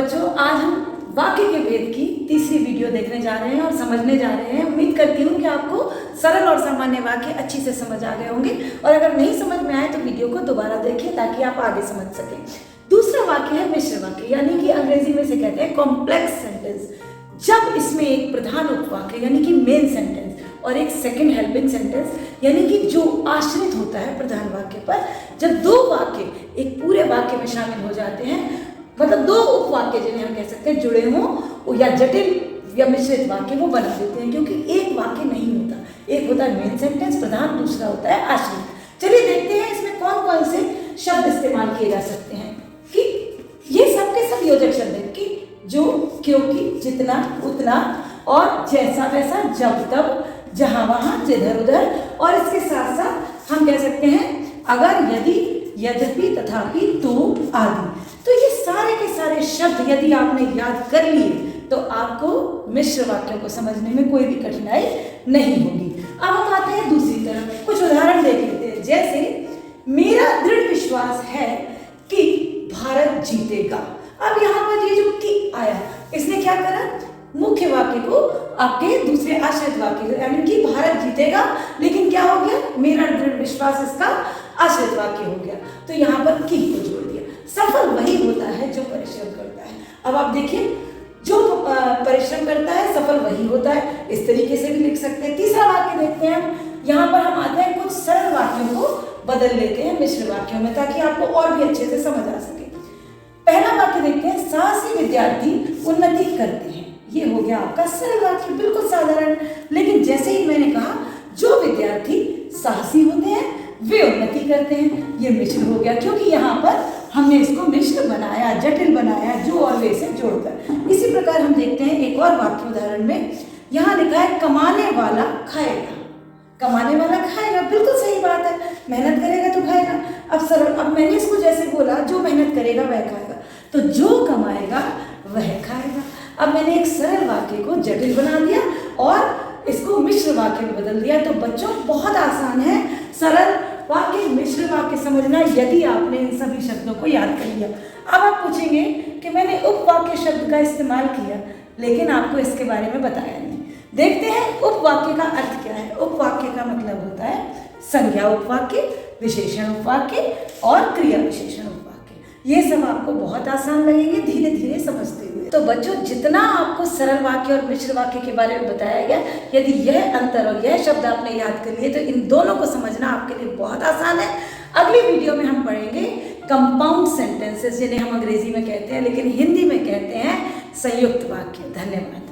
बच्चों, आज हम वाक्य के भेद की तीसरी वीडियो देखने जा रहे हैं और समझने जा रहे हैं। उम्मीद करती हूँ कि आपको सरल और सामान्य वाक्य अच्छी से समझ आ गए होंगे, और अगर नहीं समझ में आए तो वीडियो को दोबारा देखिए ताकि आप आगे समझ सकें। दूसरा वाक्य है मिश्र वाक्य, यानी कि अंग्रेजी में से कहते हैं कॉम्प्लेक्स सेंटेंस। जब इसमें एक प्रधान उपवाक्य यानी कि मेन सेंटेंस और एक सेकंड हेल्पिंग सेंटेंस यानी कि जो आश्रित होता है प्रधान वाक्य पर, जब दो वाक्य एक पूरे वाक्य में शामिल हो जाते हैं, मतलब दो उपवाक्य जिन्हें हम कह सकते हैं जुड़े हों या जटिल या मिश्रित वाक्य वो बना देते हैं, क्योंकि एक वाक्य नहीं होता। एक होता है मेन सेंटेंस प्रधान, दूसरा होता है आश्रित। चलिए देखते हैं इसमें कौन कौन से शब्द इस्तेमाल किए जा सकते हैं। कि ये सब के सब योजक शब्द हैं, कि जो, क्योंकि, जितना, उतना और जैसा वैसा, जब तब, जहां वहां, जिधर उधर, और इसके साथ साथ हम कह सकते हैं अगर, यदि, यद्यपि, तथापि, तो आदि। तो ये सारे के सारे शब्द यदि आपने याद कर लिए तो आपको मिश्र वाक्यों को समझने में कोई भी कठिनाई नहीं होगी। अब हम आते हैं दूसरी तरफ, कुछ उदाहरण देख लेते हैं। जैसे, मेरा दृढ़ विश्वास है कि भारत जीतेगा। अब यहाँ पर ये जो कि आया, इसने क्या करा, मुख्य वाक्य को आपके दूसरे आश्रित वाक्य यानी कि भारत जीतेगा, लेकिन क्या हो गया, मेरा दृढ़ विश्वास इसका आश्रित वाक्य हो गया, तो यहाँ पर की को जोड़ दिया। सफल वही होता है जो परिश्रम करता है। अब आप देखिए, जो परिश्रम करता है सफल वही होता है, इस तरीके से भी लिख सकते हैं। तीसरा वाक्य देखते हैं हम, यहाँ पर हम आते हैं कुछ सरल वाक्यों को बदल लेते हैं मिश्र वाक्यों में, ताकि आपको और भी अच्छे से समझ आ सके। पहला वाक्य देखते हैं, साहसी विद्यार्थी उन्नति करते हैं। ये हो गया आपका सरल वाक्य, बिल्कुल साधारण। लेकिन जैसे ही मैंने कहा, जो विद्यार्थी साहसी होते हैं वे उन्नति करते हैं, ये मिश्र हो गया, क्योंकि यहाँ पर हमने इसको मिश्र बनाया, जटिल बनाया, जो और वे से जोड़कर। इसी प्रकार हम देखते हैं एक और वाक्य उदाहरण में, यहाँ लिखा है कमाने वाला खाएगा। कमाने वाला खाएगा, बिल्कुल सही बात है, मेहनत करेगा तो खाएगा। अब सरल, अब मैंने इसको जैसे बोला, जो मेहनत करेगा वह खाएगा, तो जो कमाएगा वह खाएगा। अब मैंने एक सरल वाक्य को जटिल बना दिया और इसको मिश्र वाक्य में बदल दिया। तो बच्चों, बहुत आसान है सरल वाक्य मिश्र वाक्य समझना, यदि आपने इन सभी शब्दों को याद कर लिया। अब आप पूछेंगे कि मैंने उपवाक्य शब्द का इस्तेमाल किया लेकिन आपको इसके बारे में बताया नहीं। देखते हैं उपवाक्य का अर्थ क्या है। उपवाक्य का मतलब होता है संज्ञा उपवाक्य, विशेषण उपवाक्य और क्रिया विशेषण उपवाक्य। ये सब आपको बहुत आसान लगेंगे धीरे धीरे समझते हुए। तो बच्चों, जितना आपको सरल वाक्य और मिश्र वाक्य के बारे में बताया गया, यदि यह अंतर और यह शब्द आपने याद कर लिए तो इन दोनों को समझना आपके लिए बहुत आसान है। अगली वीडियो में हम पढ़ेंगे कंपाउंड सेंटेंसेस, जिन्हें हम अंग्रेजी में कहते हैं लेकिन हिंदी में कहते हैं संयुक्त वाक्य। धन्यवाद।